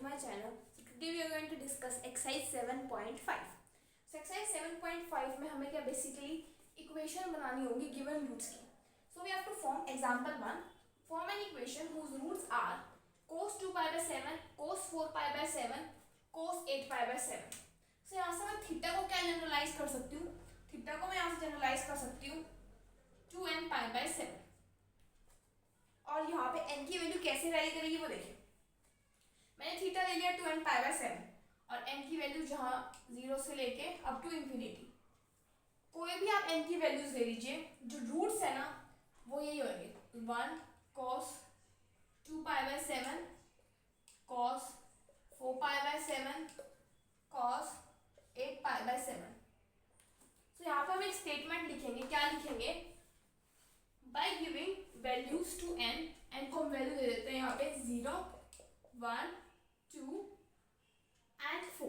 my channel. So today we are going to discuss exercise 7.5. So exercise 7.5 में हमें क्या basically equation बनानी होगी given roots की. So we have to form example 1. Form an equation whose roots are cos 2 pi by 7, cos 4 pi by 7, cos 8 pi by 7. So यहाँ से मैं theta को क्या जनरलाइज कर सकती हूँ? थीटा को मैं यहाँ से जनरलाइज कर सकती हूँ 2n pi by 7. और यहाँ पे n की वैल्यू कैसे वैरी करेगी वो देखिए. मैंने थीटा ले लिया 2n पाई बाय 7 और n की वैल्यू जहाँ 0 से लेके अप टू इंफिनिटी. कोई भी आप n की वैल्यूज ले लीजिए, जो रूट्स है ना वो यही होंगे 1 cos 2 pi by 7, cos 4 pi by 7, cos 8 pi by 7. तो यहाँ पे हम एक स्टेटमेंट लिखेंगे. क्या लिखेंगे? By giving values to n को हम वैल्यू दे देते हैं यहाँ पे 0, 1, 2 एंड 4.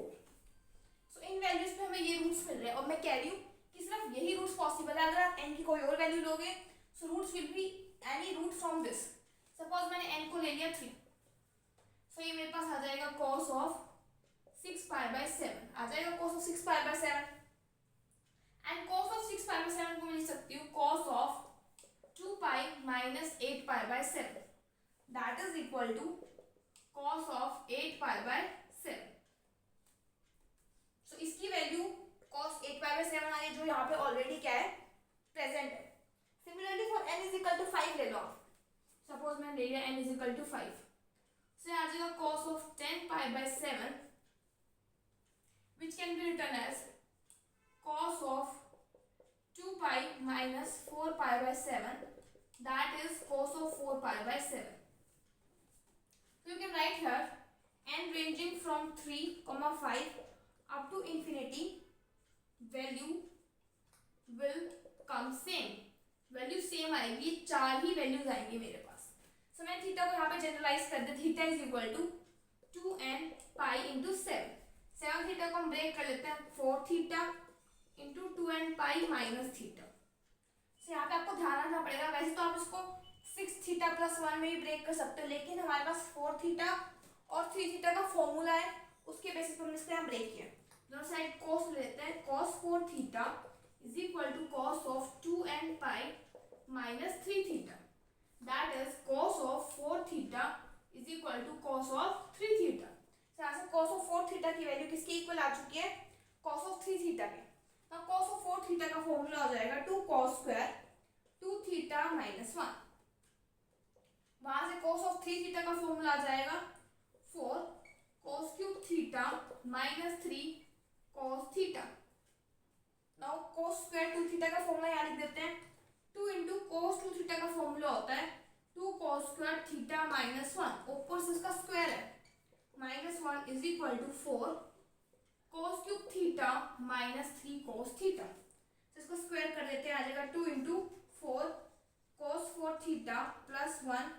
सो इन वैल्यूज पे हमें ये रूट्स मिल रहे हैं और मैं कह रही हूँ कि सिर्फ यही रूट्स पॉसिबल है. अगर आप n की कोई और वैल्यू लोगे so roots will be any root from this. Suppose मैंने n को ले लिया 3, सो ये मेरे पास आ जाएगा cos ऑफ 6 पाई बाय 7 आ जाएगा cos of 6 pi by 7. And cos of 6 pi by 7 को मैं लिख सकती हूँ cos of 2 pi minus 8 pi by 7 that is equal to cos of 8 pi by 7. So इसकी वैल्यू cos 8 पाई बाय 7 आ रही है जो यहाँ पे ऑलरेडी क्या है प्रेजेंट है. Similarly for n is equal to 5 ले लो. सपोज मैंने ले लिया n is equal to 5, so आ जाएगा cos of 10 pi by 7 which can be written as cos of 2 pi minus 4 pi by 7 that is cos of 4 pi by 7. So you can write here n ranging from 3, 5 up to infinity value will come same. Value same आएगी, 4 ही values आएंगी मेरे पास. सो मैं theta को यहाँ पे generalise कर दे. Theta is equal to 2n pi into 7 theta को हम ब्रेक कर लेते हैं 4 theta into 2n pi minus theta. So यहाँ पे आपको ध्यान रखना पड़ेगा. वैसे तो आप इसको 6 थीटा प्लस 1 में भी ब्रेक कर सकते हो, लेकिन हमारे पास 4 थीटा और 3 थीटा का फॉर्मूला है, उसके बेसिस पर हमने इसको यहाँ ब्रेक किया. दोनों साइड cos लेते हैं. cos 4 theta is equal to cos of 2n pi minus 3 theta that is cos of 4 theta is equal to cos of 3 theta. यहाँ से cos ऑफ 4 थीटा की वैल्यू किसके इक्वल आ चुकी है? cos ऑफ 3 थीटा के. अब cos ऑफ 4 थीटा का फॉर्मूला हो जाएगा 2 cos स्क्वायर 2 थीटा माइनस 1. वहां से cos ऑफ 3 थीटा का फॉर्मूला आ जाएगा 4 cos cube theta minus 3 cos theta. Now cos square 2 theta का फॉर्मूला यहाँ लिख देते हैं. 2 इंटू cos 2 थीटा का फॉर्मूला होता है 2 cos स्क्वायर थीटा माइनस 1. ऊपर से इसका स्क्वायर है minus 1 is equal to 4 cos cube theta minus 3 cos theta. तो इसको स्क्वायर कर देते हैं, आ जाएगा 2 into 4 cos 4 theta plus 1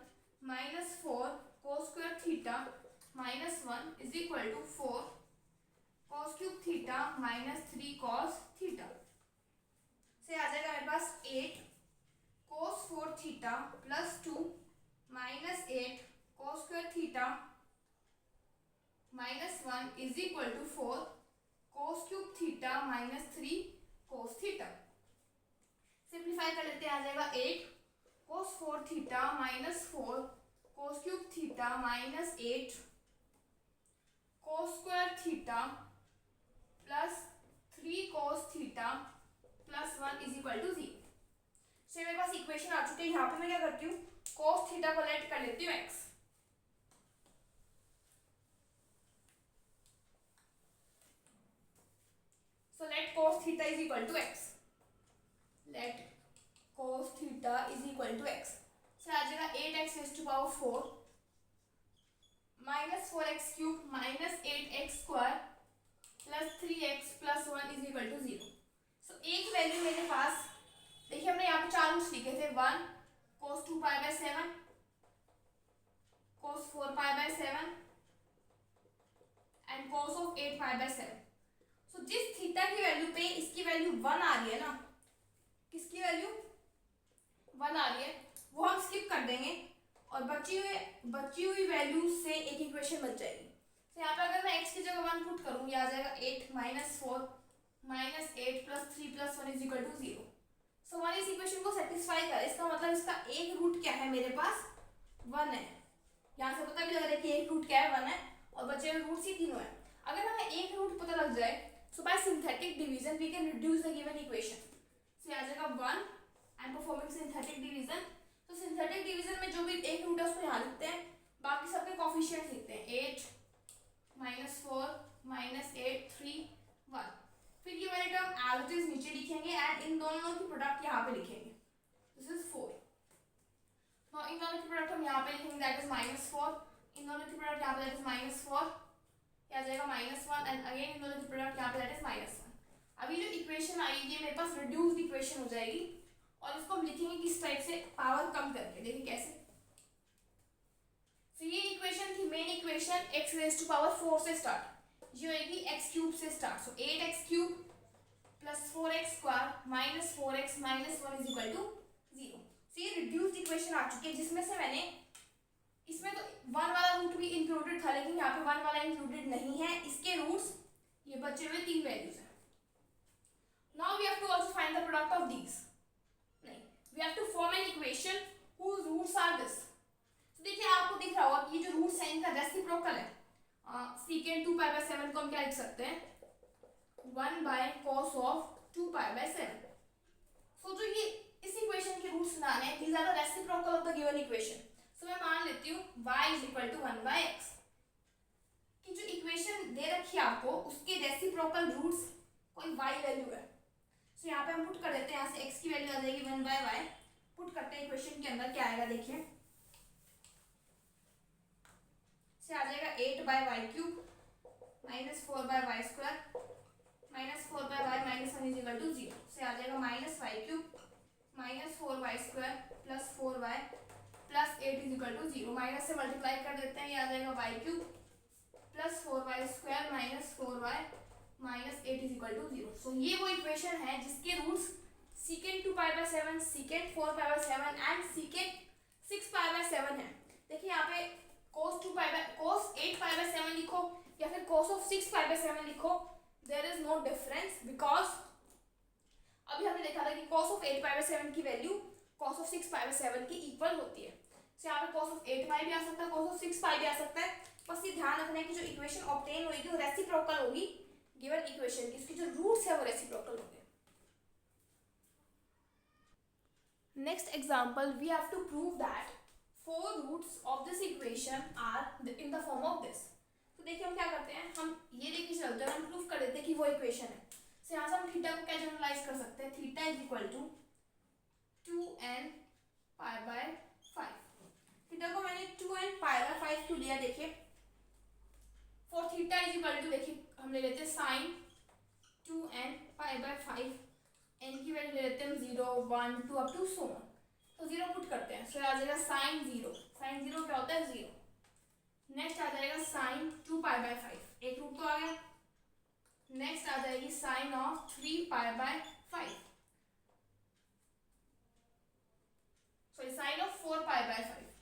minus 4 cos square theta minus 1 is equal to 4 cos cube theta minus 3 cos theta. से आ जाएगा मेरे पास 8 cos 4 theta plus 2 minus 8 cos square theta minus 1 is equal to 4 cos cube theta minus 3 cos theta. Simplify कर लेते हैं, आ जाएगा 8 cos 4 theta minus 4 cos cube theta minus 8 cos square theta plus 3 cos theta plus 1 is equal to 0. So मेरे पास equation आ चुकी है. यहाँ पे मैं क्या करती हूँ cos थीटा को लेट कर लेती हूँ x. So let cos theta is equal to x. Let cos theta is equal to x. So आ जाएगा 8x raise to power 4 minus 4x cube minus 8x square plus 3x plus 1 is equal to 0. So एक value मेरे पास देखिए, हमने यहाँ पे 4 roots लिखे थे 1 cos 2 pi by 7 cos 4 pi by 7 and cos of 8 pi by 7. सो जिस थीटा की वैल्यू पे इसकी वैल्यू 1 आ रही है ना, किसकी वैल्यू 1 आ रही है, वो हम स्किप कर देंगे और बची हुई वैल्यू से एक इक्वेशन बच जाएगी. तो यहाँ पे अगर मैं x की जगह 1 पुट करूँ, ये आ जाएगा 8 minus 4 minus 8 plus 3 plus 1 is equal to 0। So हमारी इस इक्वेशन को सेटिस्फाई करे, इसका मतलब इसका एक रूट क्या है मेरे पास 1 है। यहाँ से पता भी लग रहा है कि एक रूट क्या है 1 है, और बचे हुए रूट ही तीनों है। अगर हमें एक रूट पता लग जाए, so by synthetic division we can reduce the given equation. So आ जाएगा 1, I am performing synthetic division. तो सिंथेटिक डिवीजन में जो भी एक रूट है उसको यहाँ लिखते हैं, बाकी सबके कोफिशिएंट्स लिखते हैं 8 माइनस 4 माइनस 8 3 1। फिर ये वाली टर्म एज इट इज नीचे लिखेंगे एंड इन दोनों की प्रोडक्ट यहाँ पे लिखेंगे, दिस इज 4। नाउ इन दोनों की प्रोडक्ट हम यहाँ पे लिखेंगे, दैट इज माइनस 4। इन दोनों की प्रोडक्ट यहाँ पे दैट इज माइनस 4, क्या आ जाएगा माइनस 1 एंड अगेन इन दोनों की प्रोडक्ट यहाँ पे दैट इज माइनस 1। अभी जो इक्वेशन आई ये मेरे पास रिड्यूस्ड इक्वेशन हो जाएगी, और इसको हम लिखेंगे किस टाइप से, पावर कम करके। देखिए कैसे। तो ये इक्वेशन थी main equation x raise to power 4 से स्टार्ट, ये होगी x क्यूब से start. So 8x cube plus 4x square minus 4x minus 1 is equal to 0। So ये रिड्यूस्ड इक्वेशन आ चुकी है, जिसमें से मैंने इसमें तो 1 वाला रूट भी इंक्लूडेड था, लेकिन यहाँ पे 1 वाला इंक्लूडेड नहीं है। इसके रूट्स ये बचे हुए 3 वैल्यूज हैं। Now we have to also find the product of these. नहीं, we have to form an equation whose roots are this. तो देखिए आपको दिख रहा होगा कि ये जो रूट्स है इनका रेसिप्रोकल है। सीकेंड 2 पाई बाय 7 को हम क्या लिख सकते हैं, 1 by cos of 2 pi by 7। So जो ये इस इक्वेशन के रूट्स बनाने हैं, these are the reciprocal of the given equation. So मैं मान लेती हूँ y is equal to 1 by x की जो इक्वेशन दे रखी है आपको, उसके रेसिप्रोकल रूट्स कोई y वैल्यू है। सो यहाँ पे हम पुट कर देते हैं, यहाँ से x की वैल्यू आ जाएगी 1 बाय y, पुट करते हैं इक्वेशन के अंदर, क्या आएगा देखिए, से आ जाएगा 8 by Y cube minus 4 by Y square minus 4 by Y minus 1 is equal to 0। से आ जाएगा minus Y cube minus 4 Y square plus 4 Y plus 8 is equal to 0। Minus से मल्टीप्लाई कर देते हैं, ये आ जाएगा Y cube plus 4 Y square minus 4 Y minus 8 is equal to 0। So ये वो इक्वेशन है जिसके roots secant 2 pi by 7, secant 4 pi by 7 and secant 6 pi by 7 है। देखिए यहाँ पे cos 8 पाई बाय 7 लिखो या फिर cos of 6 पाई बाय 7 लिखो, there is no difference, because अभी हमने देखा था कि cos of 8 पाई बाय 7 की value cos of 6 pi by 7 की इक्वल होती है। तो यहाँ पे cos of 8 पाई भी आ सकता है, cos of 6 पाई भी आ सकता है। बस ये ध्यान रखना है कि जो इक्वेशन ऑब्टेन होगी वो रेसिप्रोकल होगी गिवन इक्वेशन की, इसकी जो रूट्स है वो रेसिप्रोकल होंगे। Next example, we have to prove that 4 roots of this equation are in the form of this। तो देखिए हम क्या करते हैं, हम ये लेके चलते हैं, हम प्रूफ कर देते हैं कि वो इक्वेशन है। तो यहाँ से हम थीटा को क्या जनरलाइज कर सकते हैं, theta is equal to 2n pi by 5। Theta को मैंने 2n पाई बाय 5 क्यों लिया, देखिए for theta is equal to, देखिए हम ले लेते हैं sine 2n pi by 5, n की वैल्यू ले लेते हैं 0 1 2 अप टू सो ऑन। तो 0 पुट करते हैं, सो आ जाएगा साइन 0। साइन 0 क्या होता है 0। नेक्स्ट आ जाएगा साइन 2 पाई बाय 5, एक रूट तो आ गया। नेक्स्ट आ जाएगी sine of 3 pi by 5, sorry sine of 4 pi by 5।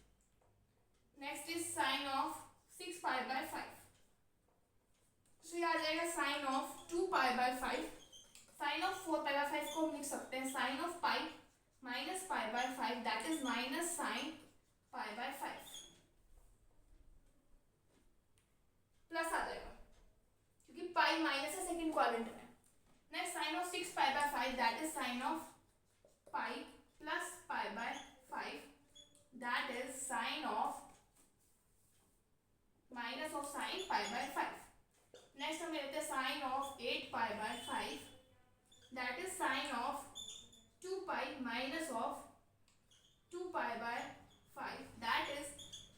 Next is sine of 6 pi by 5, so ये आ जाएगा sine of 2 pi by 5। Sine of 4 pi by 5 को हम लिख सकते हैं sine of pi minus pi by 5, that is minus sine pi by 5 plus आ जाएगा, क्योंकि पाई माइनस है सेकंड क्वाड्रेंट में। Next sine of 6 pi by 5, that is sine of pi plus pi by 5, that is sine of minus of sine pi by 5। Next हम लेते हैं sine of 8 pi by 5, that is sine of 2 pi minus of 2 pi by 5, that is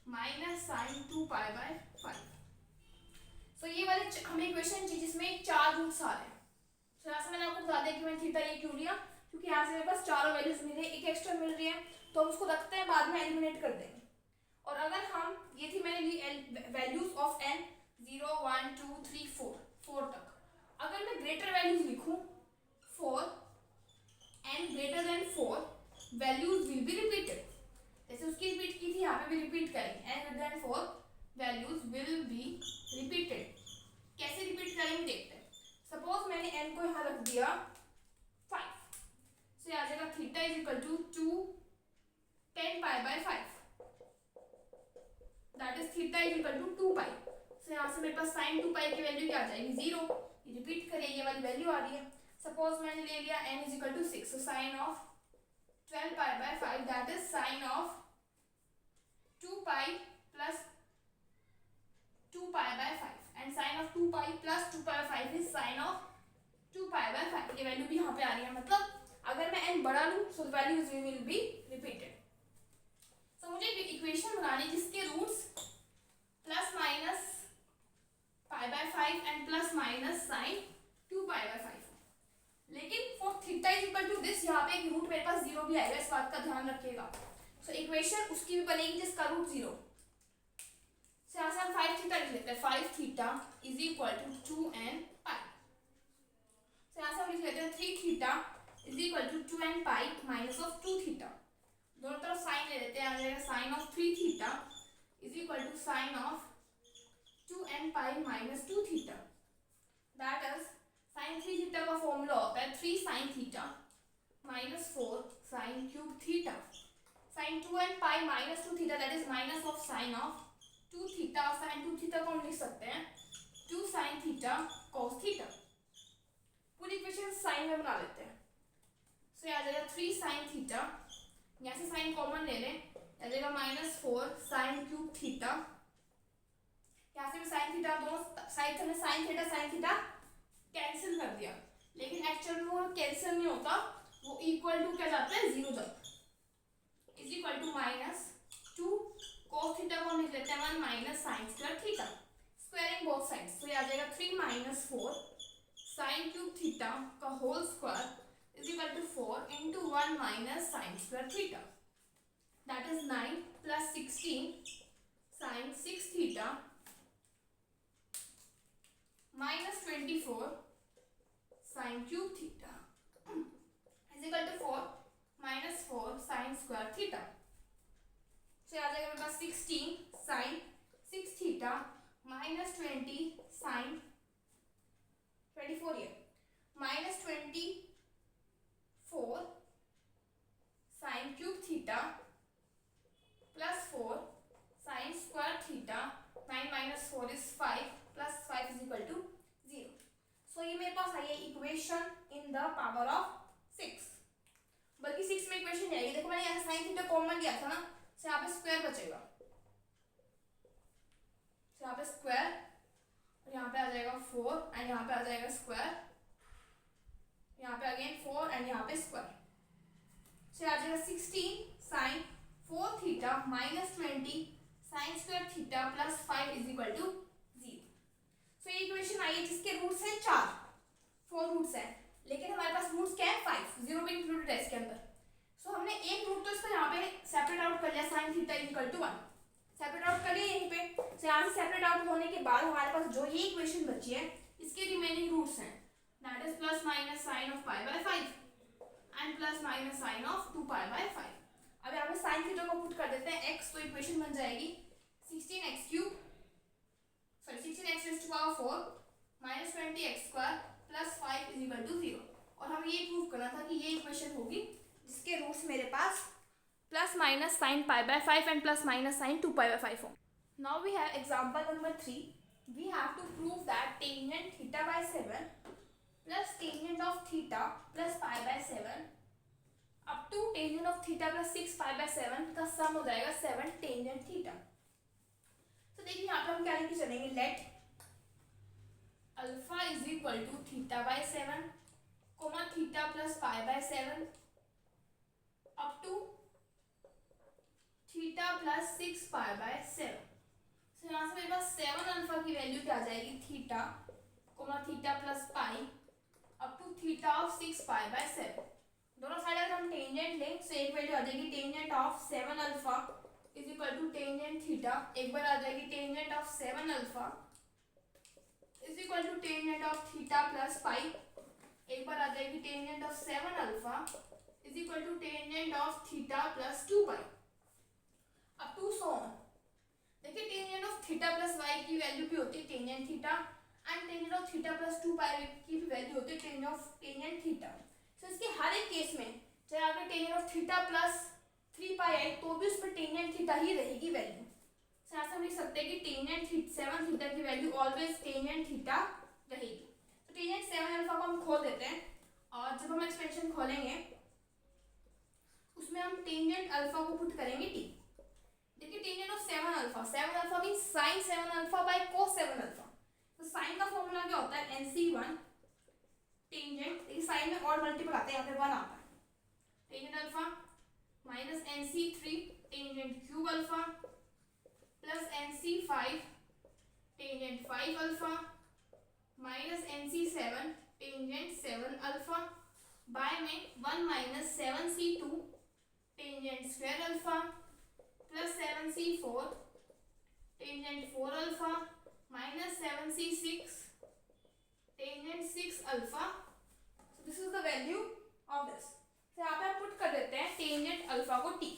minus sin 2 pi by 5। so ये वाले हमें equation चाहिए जिसमें 4 roots आ रहे हैं। तो यहाँ से मैंने आपको बता दिया कि मैंने थीटा ये क्यों लिया, क्योंकि यहाँ से मेरे पास चारों वैल्यूज मिल रही है, एक एक्स्ट्रा मिल रही है, तो हम उसको रखते हैं, बाद में एलिमिनेट कर देंगे। और अगर हम ये थी मैंने ली वैल्यूज ऑफ n 0 1 2 3 4 तक, अगर मैं ग्रेटर वैल्यूज लिखूं 4 n greater than 4, values will be repeated। जैसे उसकी रिपीट की थी, यहाँ पे भी रिपीट करेंगे, n greater than 4 values will be repeated। 10 pi by 5 that is theta is equal to 2 pi. So यहाँ से मेरे पास साइन 2 पाई की वैल्यू क्या आ जाएगी 0। रिपीट करिए, ये वाली वैल्यू आ रही है। सपोज मैंने ले लिया n is equal to 6, so sine of 12 pi by 5 that is sine of 2 pi plus 2 pi by 5 and sine of 2 pi plus 2 pi by 5 is sine of 2 pi by 5। ये value भी यहाँ पे आ रही है, मतलब अगर मैं n बड़ा लूँ so values will be repeated. So मुझे एक इक्वेशन बनानी जिसके roots plus minus pi by 5 and plus minus sine 2 pi by 5, लेकिन for theta is equal to this यहाँ पे एक रूट मेरे पास 0 भी आएगा, इस बात का ध्यान रखिएगा। सो इक्वेशन उसकी भी बनेगी जिसका रूट 0। सो यहाँ से हम 5 थीटा लिख लेते हैं, 5 theta is equal to 2n pi. So यहाँ से हम लिख लेते हैं 3 theta is equal to 2n pi minus of 2 theta. दोनों तरफ साइन ले लेते हैं, आ जाएगा sine of 3 theta is equal to sine of 2n pi minus 2 theta. That is sine 3 theta का फॉर्मूला होता है 3 sine theta minus 4 sine cube theta. Sine 2n pi minus 2 theta that is minus of sine of 2 theta. Sine 2 theta को हम लिख सकते हैं 2 sine theta cos theta. पूरी equation sine में बना लेते हैं। सो यहाँ आ जाएगा 3 साइन थीटा, यहाँ से साइन कॉमन ले लें, आ जाएगा माइनस 4 साइन क्यूब थीटा। यहाँ से भी साइन थीटा, दोनों साइड से साइन थीटा कैंसिल कर दिया, लेकिन एक्चुअल में वो कैंसिल नहीं होता, वो इक्वल टू क्या जाता है 0 जाता है। Is equal to minus 2 cos theta को हम लिख लेते हैं 1 minus sine square theta, squaring both sides. तो ये आ जाएगा 3 माइनस 4 साइन क्यूब थीटा का whole square is equal to 4 into 1 minus sin square theta, that is 9 plus 16 sin 6 theta minus 24 sin cube theta is equal to 4 minus 4 sin square theta। So आ जाएगा मेरे पास 16 sin 6 theta minus 20 sin 24 here minus 24 sin cube theta plus 4 sin square theta। 9 minus 4 is 5 plus 5 is equal to 0। So ये मेरे पास आई है equation in the power of 6, बल्कि 6 में equation नहीं आएगी। देखो मैंने यहाँ sin थीटा कॉमन लिया था ना, तो यहाँ पे स्क्वायर बचेगा, तो यहाँ पे स्क्वायर और यहाँ पे आ जाएगा 4 एंड यहाँ पे आ जाएगा स्क्वायर, यहाँ पे अगेन 4 एंड यहाँ पे स्क्वायर। सो आ जाएगा 16 sine 4 theta minus 20 sine square theta plus 5 is equal to 0। So ये इक्वेशन आई है जिसके रूट्स हैं 4, 4 रूट्स हैं, लेकिन हमारे पास रूट्स क्या है 5, 0 भी इंक्लूडेड है इसके अंदर। सो हमने एक रूट तो इसका यहाँ पे सेपरेट आउट कर लिया, sine theta is equal to 1 separate out कर लिया यहीं पे। सो यहाँ से सेपरेट आउट होने के बाद हमारे पास जो ये इक्वेशन बची है इसके रिमेनिंग रूट्स हैं, that is plus minus sin of pi by 5 and plus minus sin of 2 pi by 5। अब यहाँ पे sin थीटा को पुट कर देते हैं x, तो इक्वेशन बन जाएगी 16x cube 16x raised to power 4 minus 20x square plus 5 is equal to 0। और हमें ये प्रूव करना था कि ये इक्वेशन होगी जिसके रूट्स मेरे पास plus minus sin pi by 5 and plus minus sin 2 pi by 5 हो। Now we have example number 3। We have to prove that tangent theta by 7 plus tangent of theta plus pi by 7 up to tangent of theta plus 6 pi by 7 का सम हो जाएगा 7 tangent theta। तो देखिए यहाँ पे हम क्या लेके चलेंगे, let alpha is equal to theta by 7 comma theta plus pi by 7 up to theta plus 6 pi by 7। तो यहाँ से मेरे पास 7 अल्फा की वैल्यू क्या आ जाएगी, theta comma theta plus pi up to theta of 6 pi by 7। दोनों side अगर हम टेंजेंट लें तो एक वैल्यू आ जाएगी tangent of 7 alpha is equal to tangent theta, एक बार आ जाएगी tangent of 7 alpha is equal to tangent of theta plus pi, एक बार आ जाएगी tangent of 7 alpha is equal to tangent of theta plus 2 pi up to so on. देखिए tangent of theta plus y की value भी होती है tangent theta and tangent of theta plus 2 पाई की भी वैल्यू होती है टेंजेंट थीटा। सो इसके हर एक केस में चाहे आपने टेंजेंट ऑफ थीटा प्लस 3 पाई पाई आई तो भी उसमें टेंजेंट थीटा ही रहेगी वैल्यू। तो यहाँ से हम लिख सकते हैं कि टेंजेंट 7 थीटा की वैल्यू ऑलवेज टेंजेंट थीटा रहेगी। तो टेंजेंट 7 अल्फा को हम खोल देते हैं और जब हम एक्सपेंशन खोलेंगे उसमें हम टेंजेंट अल्फा को पुट करेंगे टी। देखिए tangent of 7 alpha means sin 7 alpha by cos 7 alpha. तो sin का फॉर्मूला क्या होता है NC1 टेंजेंट, देखिए साइन में और मल्टीपल आता है, यहाँ पे 1 आता है, tangent alpha minus NC3 tangent cube alpha plus NC5 tangent 5 alpha minus NC7 tangent 7 alpha by में 1 minus 7C2 tangent square alpha plus 7C4 tangent 4 alpha minus 7C6 tangent 6 alpha. So this is the value of this. तो यहाँ पे आप put कर देते हैं tangent alpha को T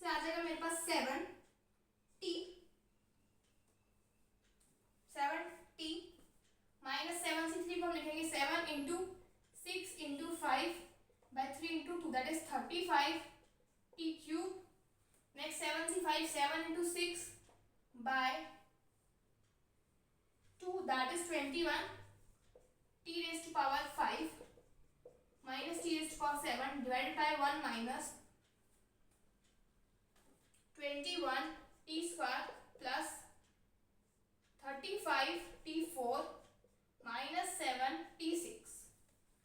से आ जाएगा मेरे पास 7t माइनस 7C3 को हम लिखेंगे 7 into 6 into 5 by 3 into 2 that is 35t cube. Next 7C5 7 into 6 by 2 that is 21 t raised to power 5 minus t raised to power 7 divided by 1 minus 21 t square plus 35 t4 minus 7 t6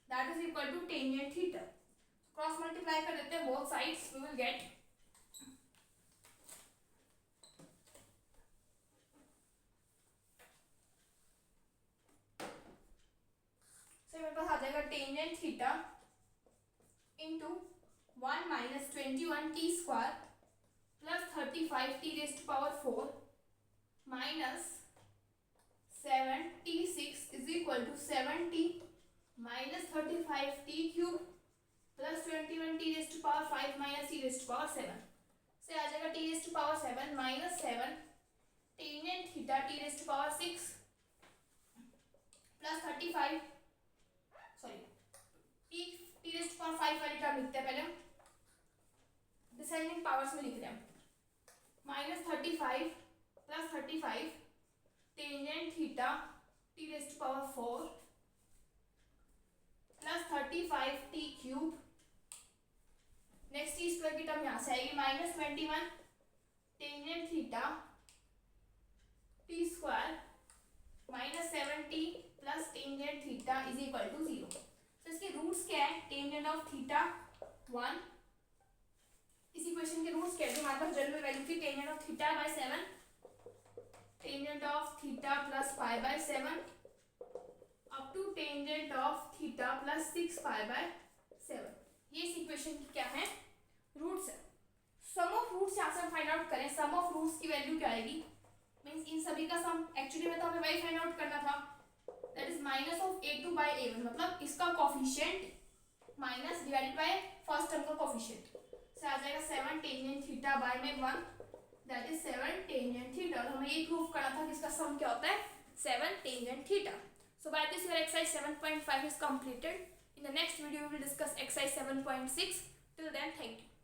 that is equal to tangent theta. Cross multiply कर देते हैं both sides, we will get मेरे पास आ जाएगा tangent theta into 1 minus 21 t square plus 35 t raised power 4 minus 7 t6 is equal to 7t minus 35 t cube plus 21 t raised power 5 minus t raised power 7 से आ जाएगा t raised power 7 minus 7 tangent theta t raised power 6 plus 35 t raised power 5 वाली term लिखते हैं, पहले descending powers में लिख रहे हैं, minus 35 plus 35 tangent theta t raised power 4 plus 35 t cube. Next t square की टर्म यहाँ से आएगी minus 21 tangent theta t square minus 7t plus tangent theta is equal to 0। तो इसके रूट्स क्या है, टेंजेंट ऑफ थीटा 1, इस equation के रूट्स क्या है, हमारे पास जनरल वैल्यू थी tangent of theta by 7 tangent of theta plus pi by 7 up to tangent of theta plus 6 pi by 7। ये इस इक्वेशन की क्या है, रूट्स है। सम ऑफ रूट्स यहाँ से हम फाइंड आउट करें, सम ऑफ रूट्स की वैल्यू क्या आएगी, मींस इन सभी का सम एक्चुअली में तो हमें वही फाइंड आउट करना था, that is minus of a2 by a1, मतलब इसका coefficient minus divided by first term का कोफिशिएंट से आ जाएगा 7 टेंजेंट थीटा बाय में 1 दैट इज 7 टेंजेंट थीटा। और हमें ये प्रूव करना था कि इसका सम क्या होता है 7 tangent theta. So by this your exercise 7.5 is completed. In the next video we will discuss exercise 7.6. Till then, thank you.